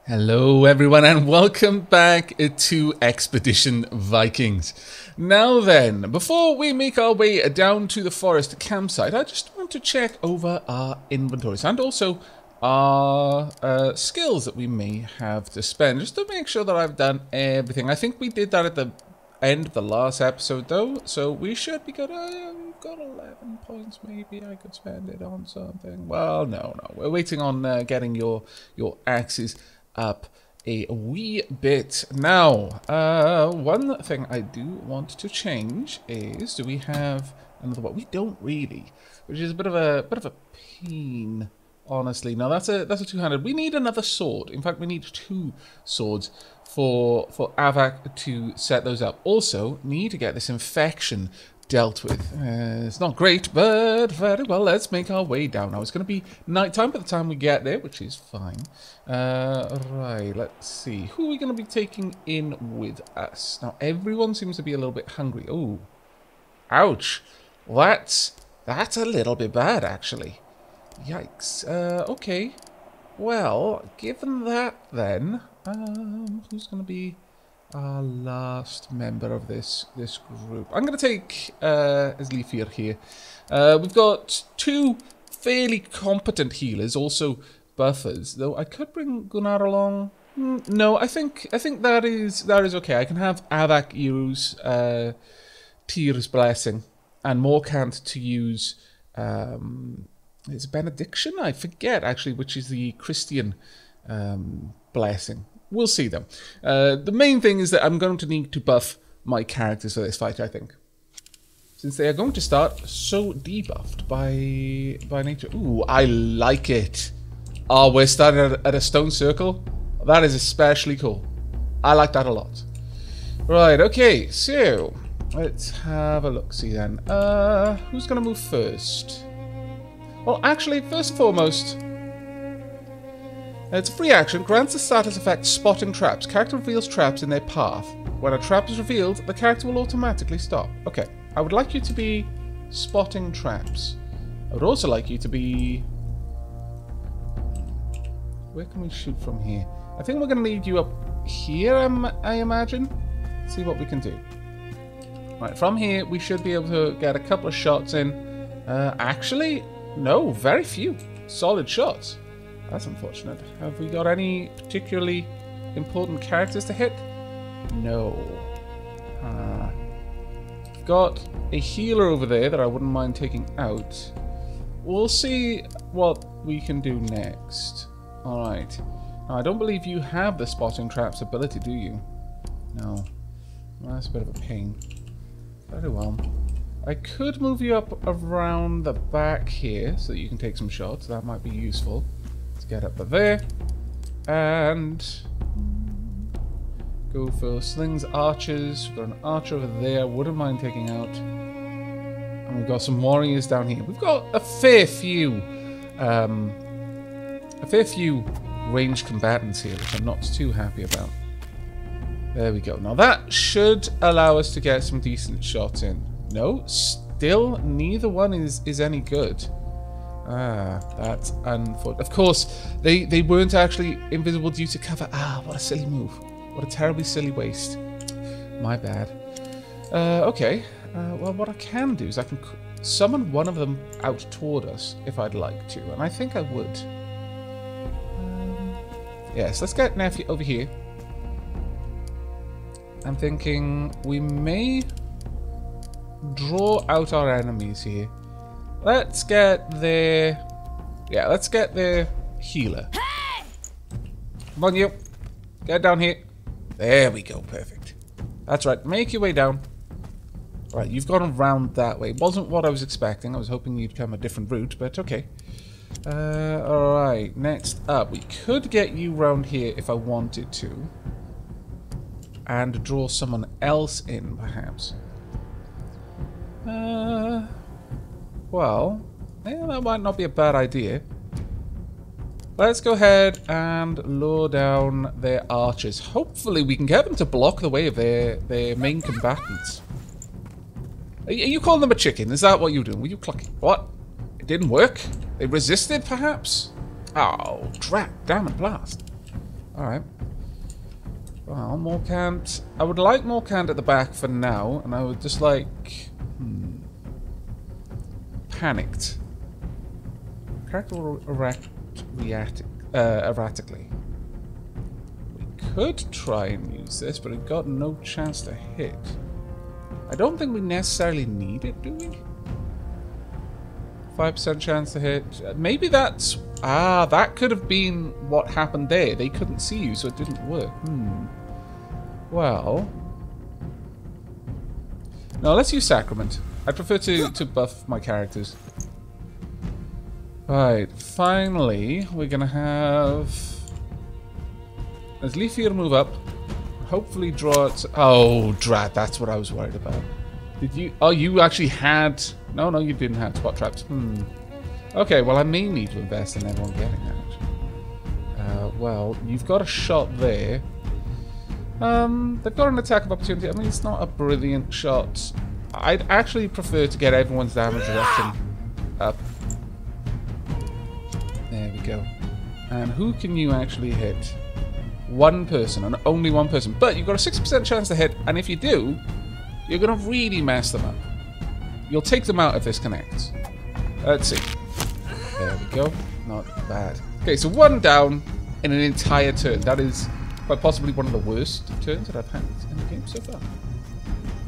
Hello everyone and welcome back to Expedition Vikings. Now then, before we make our way down to the forest campsite, I just want to check over our inventories and also our skills that we may have to spend, just to make sure that I've done everything. I think we did that at the end of the last episode though, so we should be good. I've got 11 points, maybe I could spend it on something. Well, no, we're waiting on getting your axes up a wee bit. Now, one thing I do want to change is, do we have another one? We don't really, which is a bit of a pain, honestly. Now that's a two-handed. We need another sword. In fact, we need 2 swords for Aavak to set those up. Also, need to get this infection dealt with. It's not great, but very well. Let's make our way down. Now, it's going to be nighttime by the time we get there, which is fine. Right, let's see. Who are we going to be taking in with us? Now, everyone seems to be a little bit hungry. Oh, ouch. That's a little bit bad, actually. Yikes. Okay. Well, given that, then, who's going to be our last member of this group? I'm going to take Leafier here. We've got 2 fairly competent healers, also buffers. Though I could bring Gunnar along. No, I think that is okay. I can have Aavak use Tyr's Blessing and Morkant to use it's Benediction. I forget actually which is the Christian blessing. We'll see them. The main thing is that I'm going to need to buff my characters for this fight, I think. Since they are going to start so debuffed by nature. Ooh, I like it. Oh, we're starting at a stone circle. That is especially cool. I like that a lot. Right, okay, so let's have a look-see then. Who's going to move first? Well, actually, first and foremost, it's a free action, grants the status effect Spotting Traps. Character reveals traps in their path. When a trap is revealed, the character will automatically stop. Okay, I would like you to be Spotting Traps. I would also like you to be... Where can we shoot from here? I think we're going to need you up here, I imagine. Let's see what we can do. Right, from here, we should be able to get a couple of shots in. Actually, no, very few solid shots. That's unfortunate. Have we got any particularly important characters to hit? No. Got a healer over there that I wouldn't mind taking out. We'll see what we can do next. Alright. Now, I don't believe you have the Spotting Traps ability, do you? No. Well, that's a bit of a pain. Very well. I could move you up around the back here so that you can take some shots. That might be useful. Get up there and go for slings, archers. We've got an archer over there, wouldn't mind taking out. And we've got some warriors down here. We've got a fair few ranged combatants here, which I'm not too happy about. There we go. Now that should allow us to get some decent shots in. No, still neither one is any good. Ah, that's unfortunate. Of course, they weren't actually invisible due to cover. Ah, what a silly move. What a terribly silly waste. My bad. Okay. Well, what I can do is I can summon one of them out toward us if I'd like to, and I think I would. Yes, let's get Nephew over here. I'm thinking we may draw out our enemies here. Let's get their... Yeah, let's get their healer. Hey! Come on, you. Get down here. There we go. Perfect. That's right. Make your way down. Right, you've gone around that way. Wasn't what I was expecting. I was hoping you'd come a different route, but okay. Alright, next up. We could get you round here if I wanted to. And draw someone else in, perhaps. Well, yeah, that might not be a bad idea. Let's go ahead and lure down their archers. Hopefully we can get them to block the way of their main combatants. Are you calling them a chicken? Is that what you're doing? Were you clucking? What? It didn't work? They resisted, perhaps? Oh, damn it, blast. Alright. Well, more cant. I would like more cant at the back for now, and I would just like... Panicked. Character will react erratically. We could try and use this, but it got no chance to hit. I don't think we necessarily need it, do we? 5% chance to hit. Maybe that's... Ah, that could have been what happened there. They couldn't see you, so it didn't work. Well... No, let's use Sacrament. I prefer to buff my characters. Right, finally, we're gonna have... As Leafier move up, hopefully draw it... Oh, drat, that's what I was worried about. Did you... Oh, you actually had... No, you didn't have spot traps. Okay, well, I may need to invest in everyone getting that. Well, you've got a shot there. They've got an attack of opportunity. I mean, it's not a brilliant shot. I'd actually prefer to get everyone's damage reduction up. There we go. And who can you actually hit? One person, and only one person. But you've got a 60% chance to hit, and if you do, you're going to really mess them up. You'll take them out if this connects. Let's see. There we go. Not bad. Okay, so one down in an entire turn. That is quite possibly one of the worst turns that I've had in the game so far.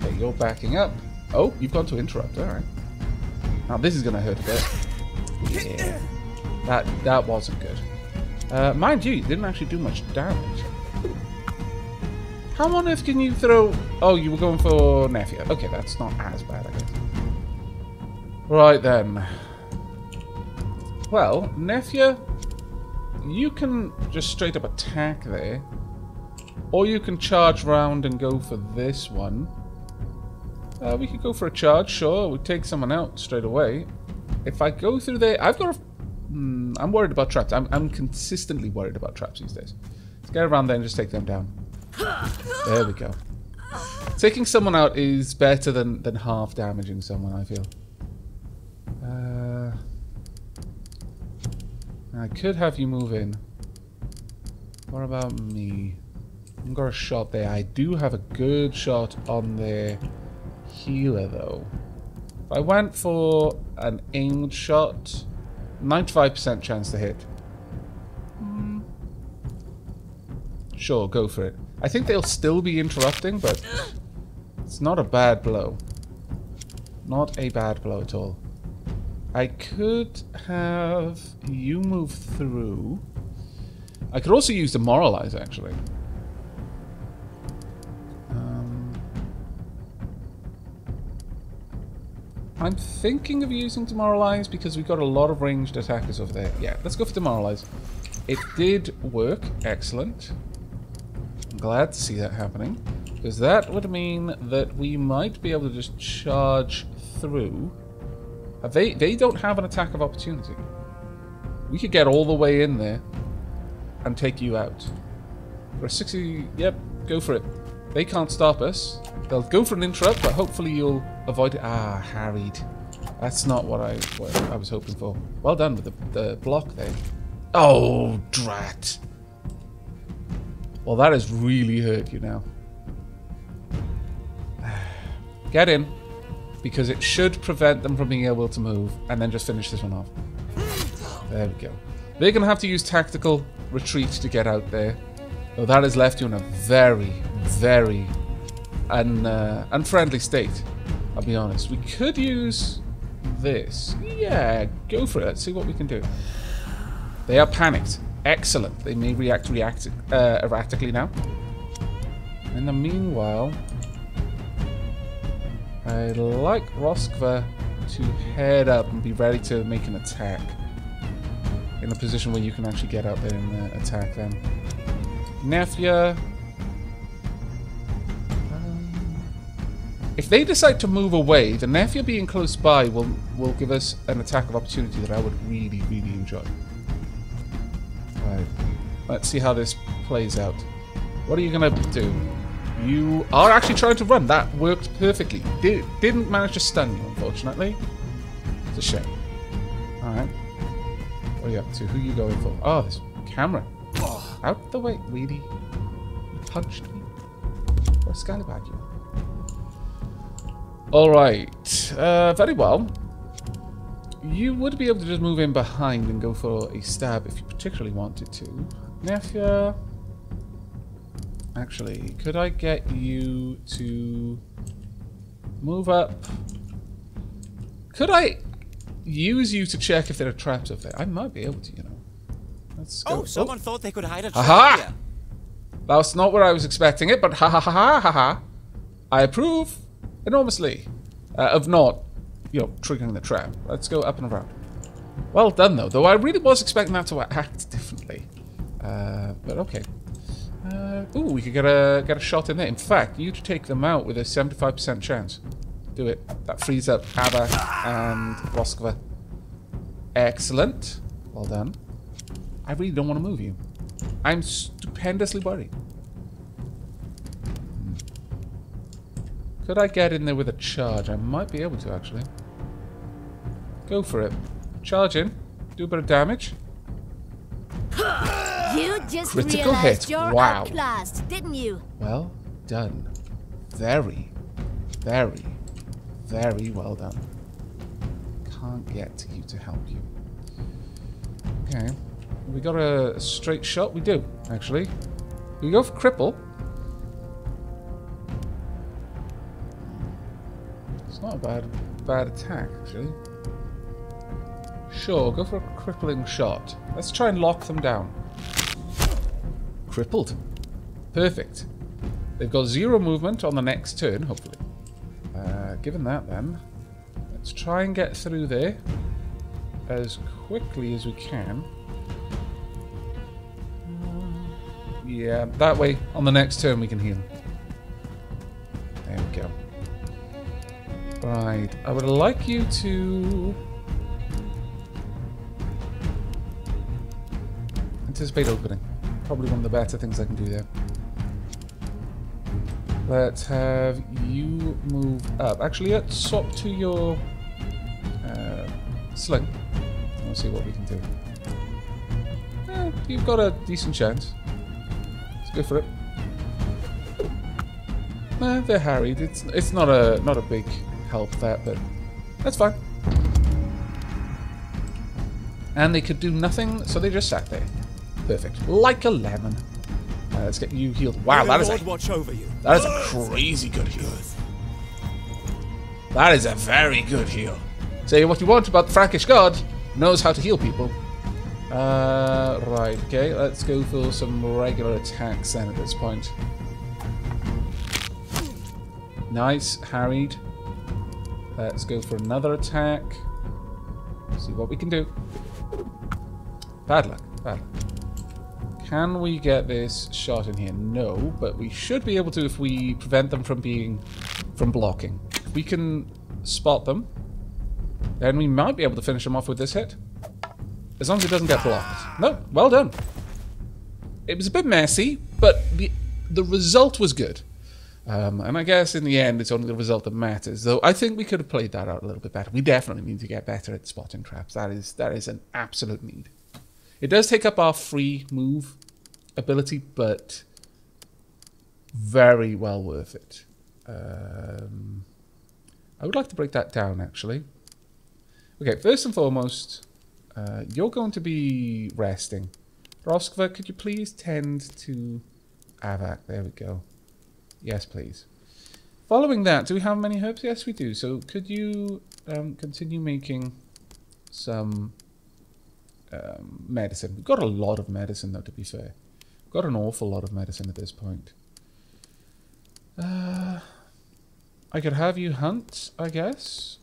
Okay, you're backing up. Oh, you've gone to interrupt. Alright. Now this is going to hurt a bit. Yeah. That wasn't good. Mind you, it didn't actually do much damage. How on earth can you throw... Oh, you were going for Nefia. Okay, that's not as bad, I guess. Right then. Well, Nefia, you can just straight up attack there. Or you can charge round and go for this one. We could go for a charge, sure. We'd take someone out straight away. If I go through there... I've got a... I'm worried about traps. I'm consistently worried about traps these days. Let's get around there and just take them down. There we go. Taking someone out is better than half damaging someone, I feel. I could have you move in. What about me? I've got a shot there. I do have a good shot on their healer, though. If I went for an aimed shot, 95% chance to hit. Sure, go for it. I think they'll still be interrupting, but it's not a bad blow. Not a bad blow at all. I could have you move through. I could also use Demoralize, actually. I'm thinking of using Demoralize because we've got a lot of ranged attackers over there. Yeah, let's go for Demoralize. It did work. Excellent. I'm glad to see that happening. Because that would mean that we might be able to just charge through. They don't have an attack of opportunity. We could get all the way in there and take you out. For a 60... Yep, go for it. They can't stop us. They'll go for an interrupt, but hopefully you'll avoid it. Ah, harried. That's not what I was hoping for. Well done with the block there. Oh, drat. Well, that has really hurt you now. Get in, because it should prevent them from being able to move, and then just finish this one off. There we go. They're going to have to use tactical retreat to get out there. Though that has left you in a very, very unfriendly state. I'll be honest. We could use this. Yeah, go for it. Let's see what we can do. They are panicked. Excellent. They may react erratically now. In the meanwhile, I'd like Roskva to head up and be ready to make an attack. In a position where you can actually get out there and attack them. Nefia. If they decide to move away, the Nefia being close by will give us an attack of opportunity that I would really, really enjoy. Right. Let's see how this plays out. What are you going to do? You are actually trying to run. That worked perfectly. Didn't manage to stun you, unfortunately. It's a shame. Alright. What are you up to? Who are you going for? Oh, this camera. Out the way, Weedy. You punched me. Or Scallywag you. Alright. Very well. You would be able to just move in behind and go for a stab if you particularly wanted to. Nefia. Actually, could I get you to move up? Could I use you to check if there are traps up there? I might be able to, you know. Let's go. Oh, someone thought they could hide a trap here. That's not where I was expecting it, but ha ha ha ha ha ha. I approve enormously of not, you know, triggering the trap. Let's go up and around. Well done, though I really was expecting that to act differently. But okay. Ooh, we could get a shot in there. In fact, you take them out with a 75% chance. Do it. That frees up Aavak and Roskva. Excellent. Well done. I really don't want to move you. I'm stupendously worried. Could I get in there with a charge? I might be able to, actually. Go for it. Charge in. Do a bit of damage. You just Critical realized hit. you're Wow. outclassed, didn't you? Well done. Very, very, very well done. Can't get to you to help you. Okay. We got a straight shot? We do, actually. We go for cripple. It's not a bad attack, actually. Sure, go for a crippling shot. Let's try and lock them down. Crippled. Perfect. They've got 0 movement on the next turn, hopefully. Given that, then, let's try and get through there as quickly as we can. Yeah, that way, on the next turn, we can heal. There we go. Right, I would like you to anticipate opening. Probably one of the better things I can do there. Let's have you move up. Actually, let's swap to your sling. We'll see what we can do. You've got a decent chance. Let's go for it. They're harried. It's not a big help that, but that's fine. And they could do nothing, so they just sat there. Perfect. Like a lemon. Let's get you healed. Wow, that is a crazy good heal. That is a very good heal. Say what you want about the Frankish god. Knows how to heal people. Right, okay. Let's go for some regular attacks then at this point. Nice, harried. Let's go for another attack. See what we can do. Bad luck, bad luck. Can we get this shot in here? No, but we should be able to if we prevent them from blocking. If we can spot them, then we might be able to finish them off with this hit. As long as it doesn't get blocked. No, well done. It was a bit messy, but the result was good. And I guess in the end, it's only the result that matters. Though I think we could have played that out a little bit better. We definitely need to get better at spotting traps. That is an absolute need. It does take up our free move ability, but very well worth it. I would like to break that down, actually. Okay, first and foremost, you're going to be resting. Roskva, could you please tend to Aavak? There we go. Yes, please. Following that, do we have many herbs? Yes, we do. So could you continue making some medicine? We've got a lot of medicine, though, to be fair. We've got an awful lot of medicine at this point. I could have you hunt, I guess.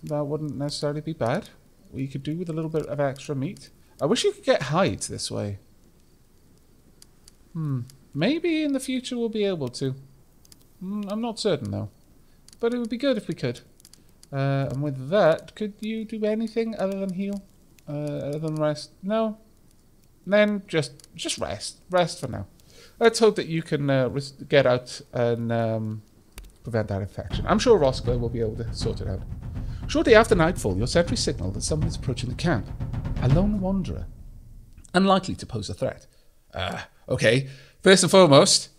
That wouldn't necessarily be bad. We could do with a little bit of extra meat. I wish you could get hides this way. Maybe in the future we'll be able to. I'm not certain, though. But it would be good if we could. And with that, could you do anything other than heal? Other than rest? No? Then just rest. Rest for now. Let's hope that you can get out and prevent that infection. I'm sure Roskva will be able to sort it out. Shortly after nightfall, your sentry signaled that someone is approaching the camp. A lone wanderer. Unlikely to pose a threat. Okay, first and foremost,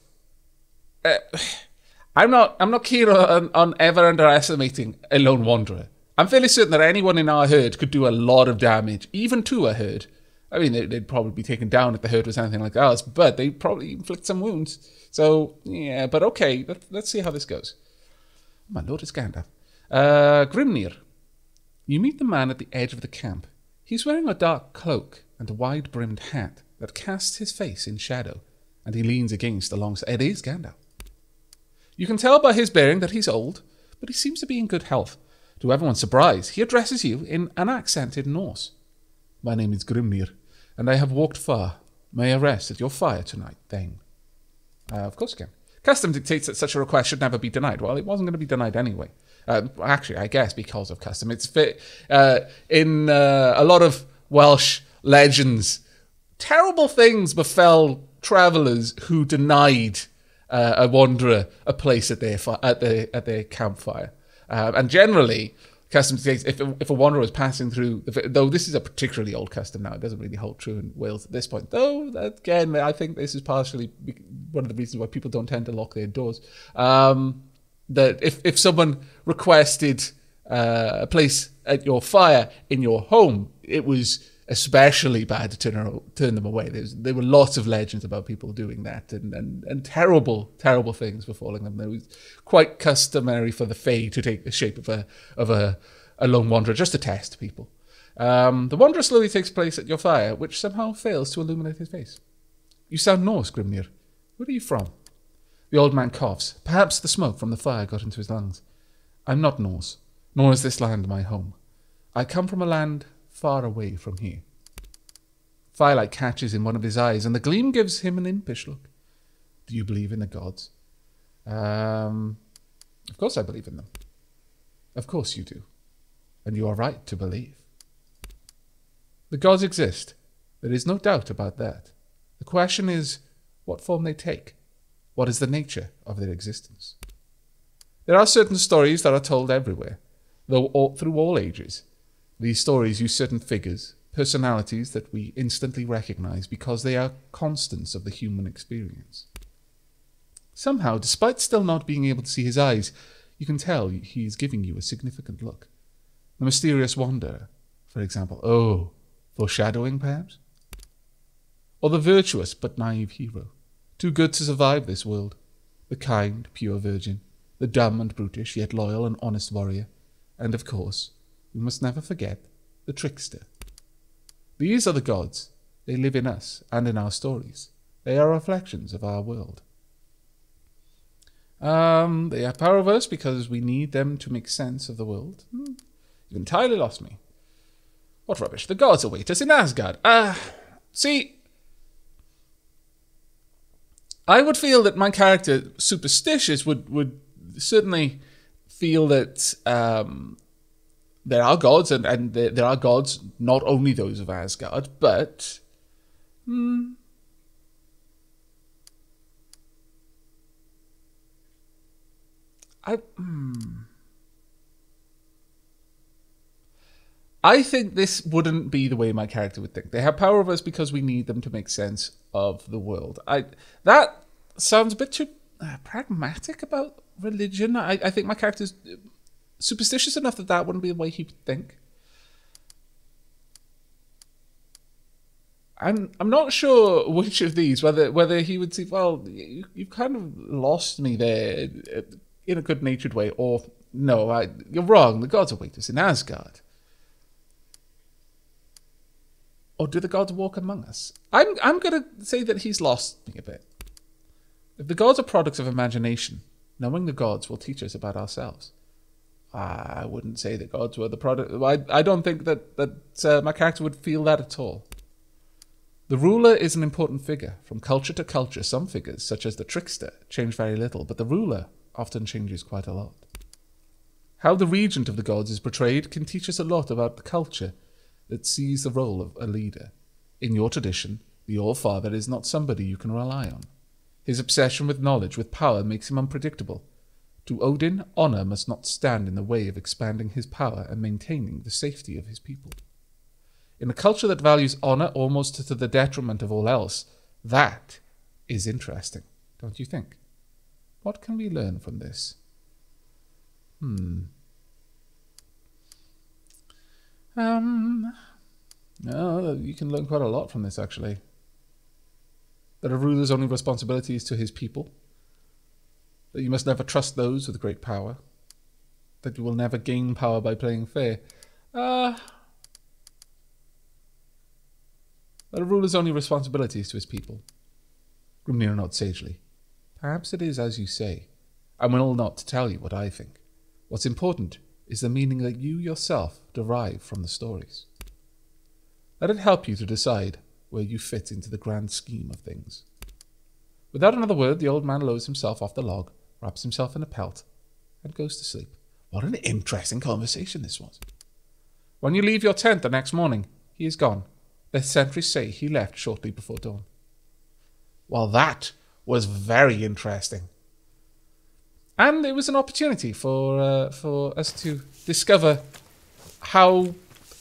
I'm not keen on ever underestimating a lone wanderer. I'm fairly certain that anyone in our herd could do a lot of damage, even to a herd. I mean, they'd probably be taken down if the herd was anything like ours, but they'd probably inflict some wounds. So, yeah, but okay, let's see how this goes. My lord is Gandalf. Grimnir. You meet the man at the edge of the camp. He's wearing a dark cloak and a wide-brimmed hat that casts his face in shadow, and he leans against alongside. It is Gandalf. You can tell by his bearing that he's old, but he seems to be in good health. To everyone's surprise, he addresses you in an accented Norse. My name is Grimnir, and I have walked far. May I rest at your fire tonight, Thane? Of course you can. Custom dictates that such a request should never be denied. Well, it wasn't going to be denied anyway. Actually, I guess because of custom. It's fit in a lot of Welsh legends. Terrible things befell travellers who denied a wanderer a place at their campfire. And generally, custom dictates if a wanderer was passing through, though this is a particularly old custom now, it doesn't really hold true in Wales at this point. Though, again, I think this is partially one of the reasons why people don't tend to lock their doors. That if someone requested a place at your fire in your home, it was especially bad to turn them away. There were lots of legends about people doing that and terrible things befalling them. It was quite customary for the Fae to take the shape of a lone wanderer just to test people. The wanderer slowly takes place at your fire, which somehow fails to illuminate his face. You sound Norse, Grimnir. Where are you from? The old man coughs. Perhaps the smoke from the fire got into his lungs. I'm not Norse, nor is this land my home. I come from a land far away from here. Firelight catches in one of his eyes, and the gleam gives him an impish look. Do you believe in the gods? Of course I believe in them. Of course you do. And you are right to believe. The gods exist. There is no doubt about that. The question is what form they take. What is the nature of their existence? There are certain stories that are told everywhere, though through all ages. These stories use certain figures, personalities that we instantly recognize because they are constants of the human experience. Somehow, despite still not being able to see his eyes, you can tell he is giving you a significant look. The mysterious wanderer, for example. Oh, foreshadowing perhaps? Or the virtuous but naive hero, too good to survive this world. The kind, pure virgin, the dumb and brutish, yet loyal and honest warrior. And of course, we must never forget the trickster. These are the gods. They live in us and in our stories. They are reflections of our world. They are power of us because we need them to make sense of the world. You've entirely lost me. What rubbish. The gods await us in Asgard. See, I would feel that my character, Superstitious, would certainly feel that there are gods, and there are gods, not only those of Asgard, but I think this wouldn't be the way my character would think. They have power over us because we need them to make sense of the world. That sounds a bit too pragmatic about religion. I think my character's superstitious enough that that wouldn't be the way he would think. I'm not sure which of these, whether he would see, well, you've kind of lost me there in a good-natured way, or no, you're wrong, the gods await us in Asgard. Or do the gods walk among us? I'm going to say that he's lost me a bit. If the gods are products of imagination, knowing the gods will teach us about ourselves. I wouldn't say the gods were the product. I don't think that my character would feel that at all. The ruler is an important figure. From culture to culture, some figures, such as the trickster, change very little, but the ruler often changes quite a lot. How the regent of the gods is portrayed can teach us a lot about the culture that sees the role of a leader. In your tradition, the All-Father is not somebody you can rely on. His obsession with knowledge, with power, makes him unpredictable. To Odin, honor must not stand in the way of expanding his power and maintaining the safety of his people. In a culture that values honor almost to the detriment of all else, that is interesting, don't you think? What can we learn from this? No, you can learn quite a lot from this, actually. That a ruler's only responsibility is to his people. That you must never trust those with great power. That you will never gain power by playing fair. That a ruler's only responsibility is to his people. Grimnir nodded sagely. Perhaps it is as you say. I will not tell you what I think. What's important is the meaning that you yourself derive from the stories. Let it help you to decide where you fit into the grand scheme of things. Without another word, the old man lowers himself off the log, wraps himself in a pelt, and goes to sleep. What an interesting conversation this was. When you leave your tent the next morning, he is gone. The sentries say he left shortly before dawn. Well, that was very interesting. And it was an opportunity for us to discover how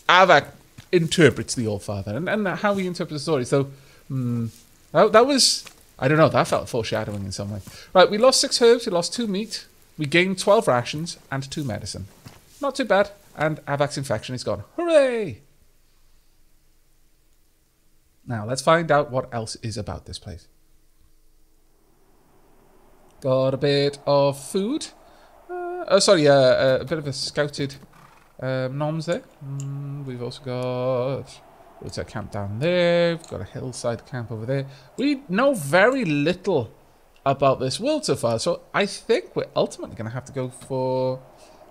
Aavak interprets the Allfather and how we interpret the story. So that was, I don't know, that felt foreshadowing in some way. Right, we lost 6 herbs, we lost 2 meat, we gained 12 rations and 2 medicine. Not too bad, and Aavak's infection is gone. Hooray! Now, let's find out what else is about this place. Got a bit of food. A bit of a scouted noms there. We've also got a camp down there. We've got a hillside camp over there. We know very little about this world so far, so I think we're ultimately going to have to go for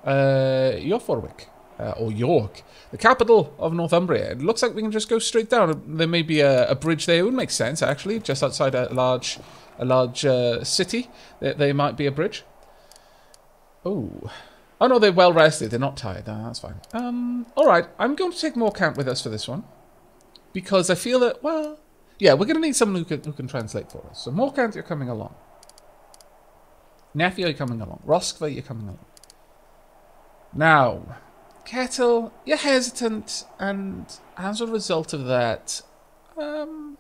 York, or York, the capital of Northumbria. It looks like we can just go straight down. There may be a bridge there. It would make sense, actually, just outside a large city. There might be a bridge. Oh no, they're well rested. They're not tired. No, that's fine. All right, I'm going to take Morcant with us for this one because I feel that, well, yeah, we're going to need someone who can translate for us. So Morcant, you're coming along. Nephi, you're coming along. Roskva, you're coming along. Now, Kettle, you're hesitant, and as a result of that, I'm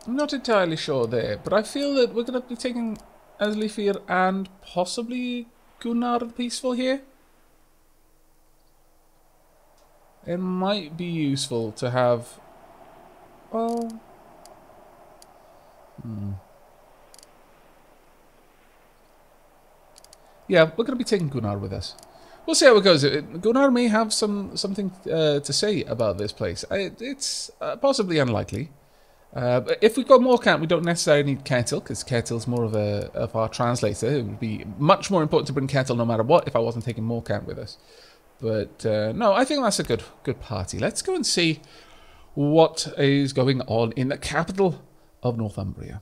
not entirely sure there, but I feel that we're going to be taking Aslifir and possibly Gunnar the Peaceful here. It might be useful to have, well, yeah, we're going to be taking Gunnar with us. We'll see how it goes. Gunnar may have something to say about this place. It's possibly unlikely. But if we've got Morcant, we don't necessarily need Kettle, because Kettle's more of our translator. It would be much more important to bring Kettle no matter what if I wasn't taking Morcant with us. But no, I think that's a good party. Let's go and see what is going on in the capital of Northumbria.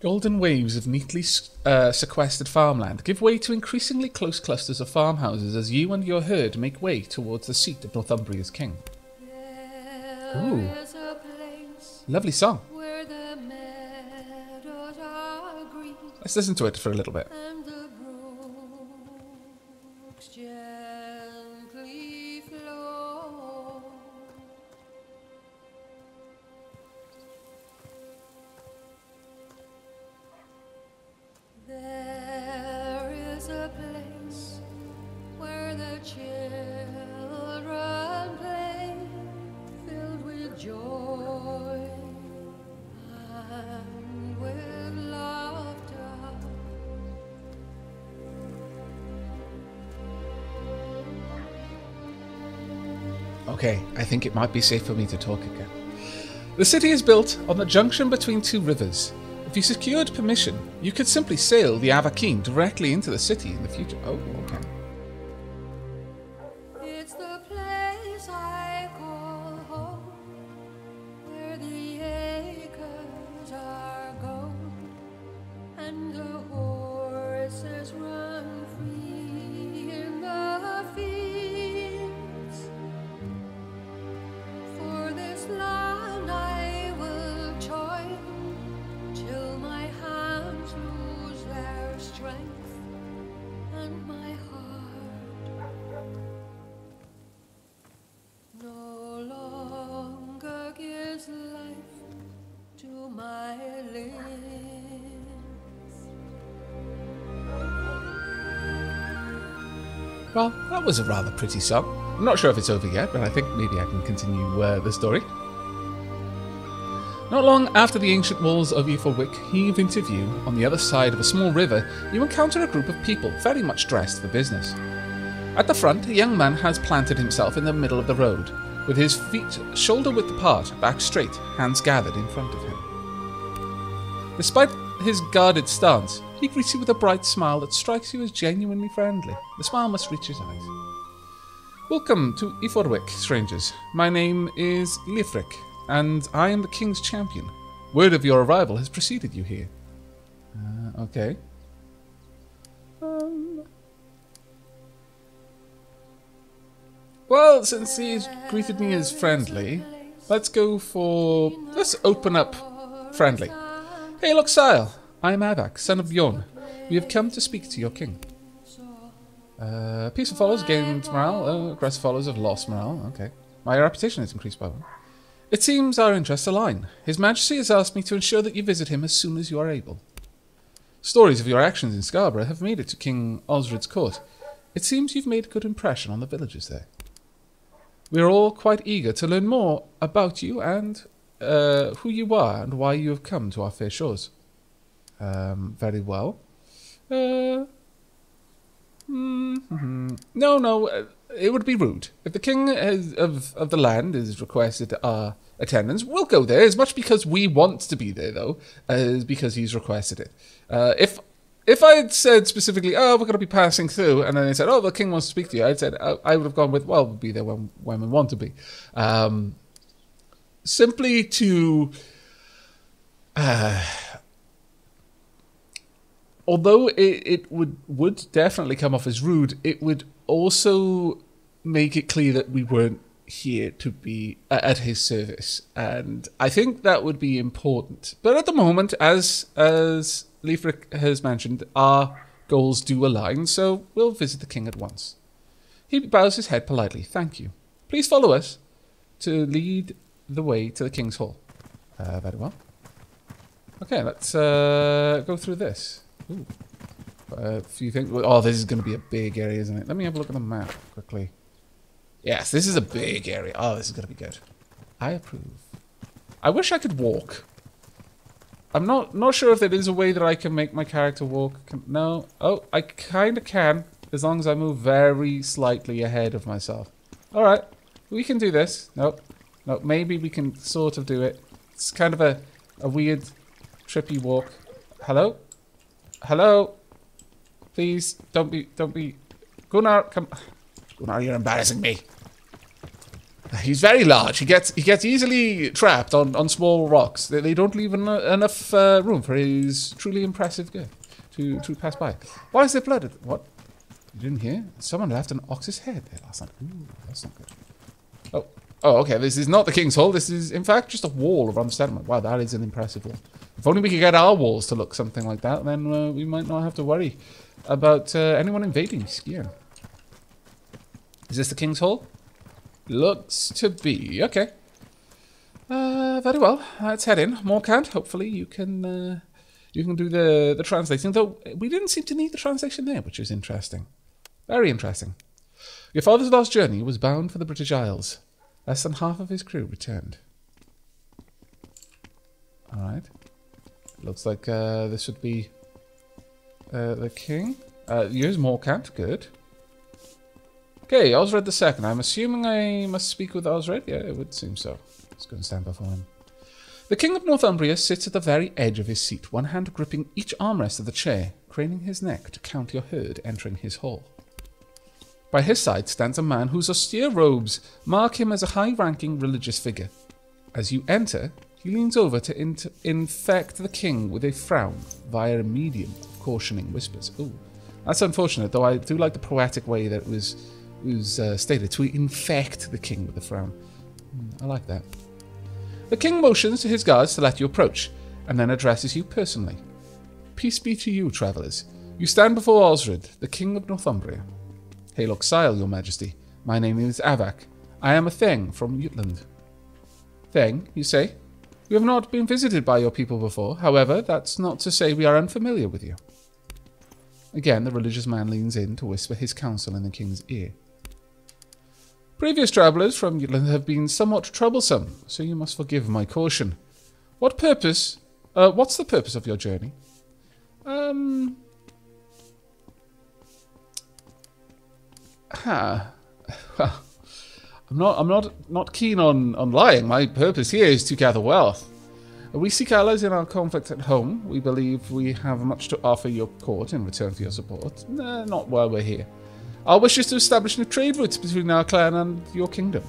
Golden waves of neatly sequestered farmland give way to increasingly close clusters of farmhouses as you and your herd make way towards the seat of Northumbria's king. Ooh. Lovely song. Let's listen to it for a little bit. Okay, I think it might be safe for me to talk again. The city is built on the junction between 2 rivers. If you secured permission, you could simply sail the Aavak directly into the city in the future. Oh, okay. It's the place I call home, where the acres are gold, and the horses run free in the fields. For this land I will toil, my hands lose their strength and my heart Well, that was a rather pretty song. I'm not sure if it's over yet, but I think maybe I can continue the story. Not long after the ancient walls of Aavak heave into view, on the other side of a small river, you encounter a group of people very much dressed for business. At the front, a young man has planted himself in the middle of the road, with his feet shoulder-width apart, back straight, hands gathered in front of him. Despite his guarded stance, he greets you with a bright smile that strikes you as genuinely friendly. The smile must reach his eyes. Welcome to Aavak, strangers. My name is Leifrik, and I am the King's champion. Word of your arrival has preceded you here. Okay. Well, since he's greeted me as friendly, let's open up friendly. Hey, look, Sile. I am Aavak, son of Bjorn. We have come to speak to your king. Peaceful followers gained morale. Aggressive followers have lost morale. Okay. My reputation is increased by 1. It seems our interests align. His Majesty has asked me to ensure that you visit him as soon as you are able. Stories of your actions in Scarborough have made it to King Osred's court. It seems you've made a good impression on the villagers there. We are all quite eager to learn more about you and who you are and why you have come to our fair shores. Very well. No, it would be rude. If the king of the land is requested our attendance, we'll go there, as much because we want to be there, though, as because he's requested it. If I had said specifically, oh, we're going to be passing through, and then they said, oh, the king wants to speak to you, I would have gone with, well, we'll be there when we want to be. Simply to... although it would definitely come off as rude, it would also make it clear that we weren't here to be at his service. And I think that would be important. But at the moment, as Leifrik has mentioned, our goals do align, so we'll visit the king at once. He bows his head politely. Thank you. Please follow us to lead the way to the king's hall. Very well. Okay, let's go through this. Ooh. A few things. Oh, this is going to be a big area, isn't it? Let me have a look at the map quickly. Yes, this is a big area. Oh, this is going to be good. I approve. I wish I could walk. I'm not sure if there is a way that I can make my character walk. No. Oh, I kind of can, as long as I move very slightly ahead of myself. All right, we can do this. Nope. No, maybe we can sort of do it. It's kind of a weird, trippy walk. Hello? Hello? Please, don't be... Gunnar, come... Gunnar, you're embarrassing me. He's very large. He gets easily trapped on small rocks. They don't leave enough room for his truly impressive gear to pass by. Why is there blood? What? You didn't hear? Someone left an ox's head there last night. Ooh, that's not good. Oh, okay. This is not the king's hall. This is, in fact, just a wall around the settlement. Wow, that is an impressive wall. If only we could get our walls to look something like that, then we might not have to worry about anyone invading Skier. Is this the king's hall? Looks to be. Okay. Very well. Let's head in. Morkant, hopefully you can do the translating. Though we didn't seem to need the translation there, which is interesting. Very interesting. Your father's last journey was bound for the British Isles. Less than half of his crew returned. Alright. Looks like this would be the king. Here's Morkant. Good. Okay, Osred II. I'm assuming I must speak with Osred? Yeah, it would seem so. Let's go and stand before him. The King of Northumbria sits at the very edge of his seat, one hand gripping each armrest of the chair, craning his neck to count your herd entering his hall. By his side stands a man whose austere robes mark him as a high-ranking religious figure. As you enter, he leans over to infect the king with a frown via a medium of cautioning whispers. Ooh, that's unfortunate, though I do like the poetic way that it was stated, to infect the king with a frown. I like that. The king motions to his guards to let you approach, and then addresses you personally. Peace be to you, travellers. You stand before Osred, the king of Northumbria. Hail Oxile, your majesty. My name is Aavak. I am a Theng from Jutland. Theng, you say? We have not been visited by your people before. However, that's not to say we are unfamiliar with you. Again, the religious man leans in to whisper his counsel in the king's ear. Previous travellers from Jutland have been somewhat troublesome, so you must forgive my caution. What's the purpose of your journey? Well, I'm not keen on lying. My purpose here is to gather wealth. We seek allies in our conflict at home. We believe we have much to offer your court in return for your support. Not while we're here. Our wish is to establish new trade routes between our clan and your kingdom.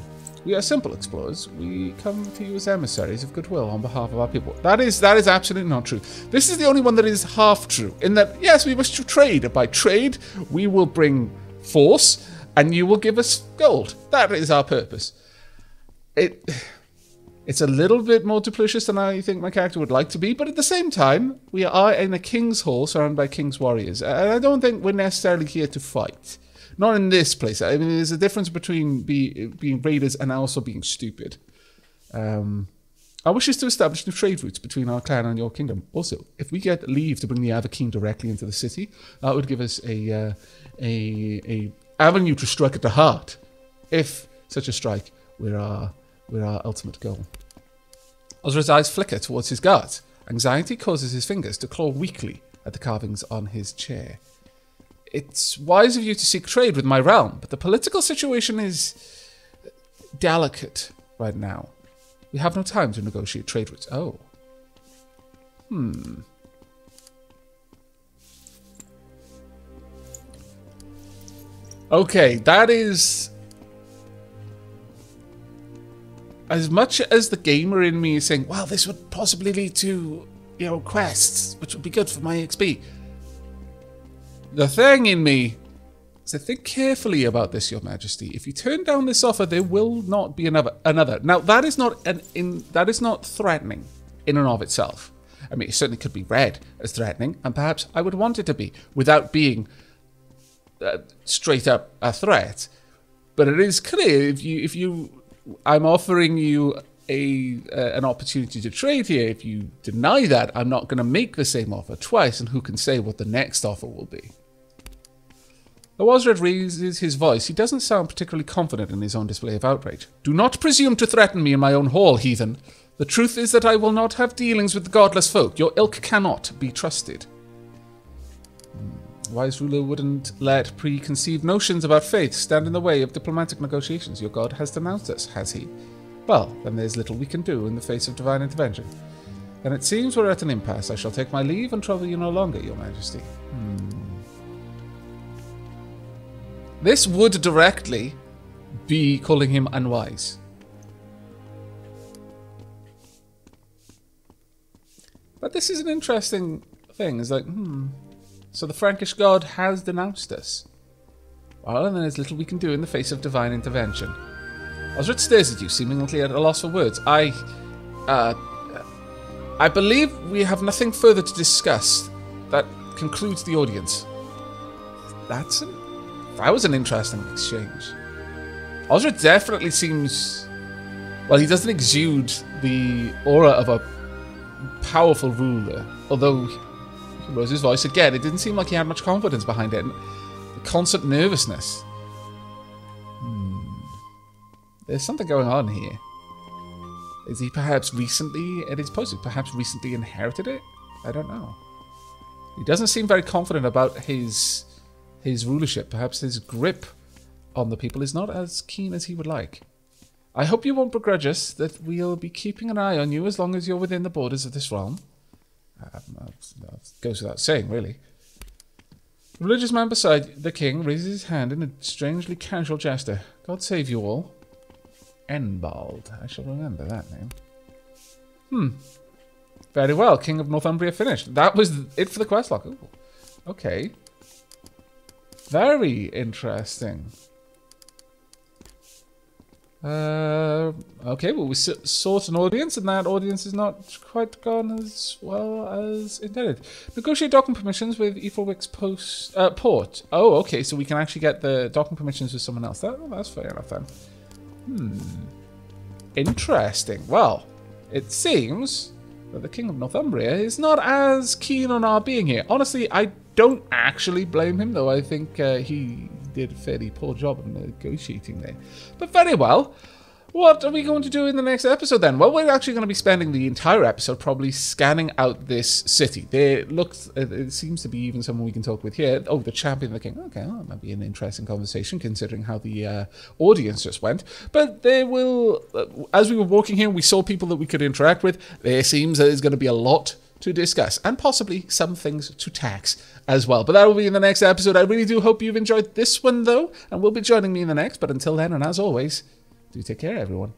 We are simple explorers. We come to you as emissaries of goodwill on behalf of our people. That is absolutely not true. This is the only one that is half true. In that, yes, we wish to trade. By trade, we will bring force, and you will give us gold. That is our purpose. It's a little bit more duplicitous than I think my character would like to be, but at the same time, we are in a king's hall surrounded by king's warriors. And I don't think we're necessarily here to fight. Not in this place. I mean, there's a difference between being raiders and also being stupid. Our wish is to establish new trade routes between our clan and your kingdom. Also, if we get leave to bring the Aavak directly into the city, that would give us a avenue to strike at the heart. If such a strike were our ultimate goal. Osred's eyes flicker towards his guards. Anxiety causes his fingers to claw weakly at the carvings on his chair. It's wise of you to seek trade with my realm, but the political situation is delicate right now. We have no time to negotiate trade routes. Oh. Okay, that is... As much as the gamer in me is saying, well, this would possibly lead to, quests, which would be good for my XP. The thing in me is to think carefully about this, Your Majesty. If you turn down this offer, there will not be another. Now, that is not threatening in and of itself. I mean, it certainly could be read as threatening, and perhaps I would want it to be, without being straight up a threat. But it is clear I'm offering you an opportunity to trade here. If you deny that, I'm not going to make the same offer twice, and who can say what the next offer will be? Though Osred raises his voice, he doesn't sound particularly confident in his own display of outrage. Do not presume to threaten me in my own hall, heathen. The truth is that I will not have dealings with the godless folk. Your ilk cannot be trusted. A wise ruler wouldn't let preconceived notions about faith stand in the way of diplomatic negotiations. Your god has denounced us, has he? Well, then there's little we can do in the face of divine intervention. Then it seems we're at an impasse. I shall take my leave and trouble you no longer, Your Majesty. This would directly be calling him unwise. But this is an interesting thing. It's like, so the Frankish god has denounced us. Well, and then there's little we can do in the face of divine intervention. Osred stares at you, seemingly at a loss for words. I believe we have nothing further to discuss. That concludes the audience. That was an interesting exchange. Osred definitely seems... Well, he doesn't exude the aura of a powerful ruler. Although he rose his voice again, it didn't seem like he had much confidence behind it. And the constant nervousness. There's something going on here. Is he perhaps recently at his post? Perhaps recently inherited it? I don't know. He doesn't seem very confident about his rulership. Perhaps his grip on the people is not as keen as he would like. I hope you won't begrudge us that we'll be keeping an eye on you as long as you're within the borders of this realm. That goes without saying, really. The religious man beside the king raises his hand in a strangely casual gesture. God save you all. Enbald. I shall remember that name. Very well. King of Northumbria finished. That was it for the questlog. Ooh. Okay. Very interesting. Okay, well, we sought an audience, and that audience is not quite gone as well as intended. Negotiate docking permissions with Ethelwic's port. Oh, okay, so we can actually get the docking permissions with someone else. That's fair enough, then. Interesting. Well, it seems that the King of Northumbria is not as keen on our being here. Honestly, I don't actually blame him, though I think he did a fairly poor job of negotiating there. But very well. What are we going to do in the next episode then? Well, we're actually going to be spending the entire episode probably scanning out this city. It seems to be even someone we can talk with here. Oh, the champion of the king. Okay, well, that might be an interesting conversation considering how the audience just went. But there will, as we were walking here, we saw people that we could interact with. There seems that there's going to be a lot to discuss and possibly some things to tax as well. But that will be in the next episode. I really do hope you've enjoyed this one though, and will be joining me in the next. But until then, and as always, do take care, everyone.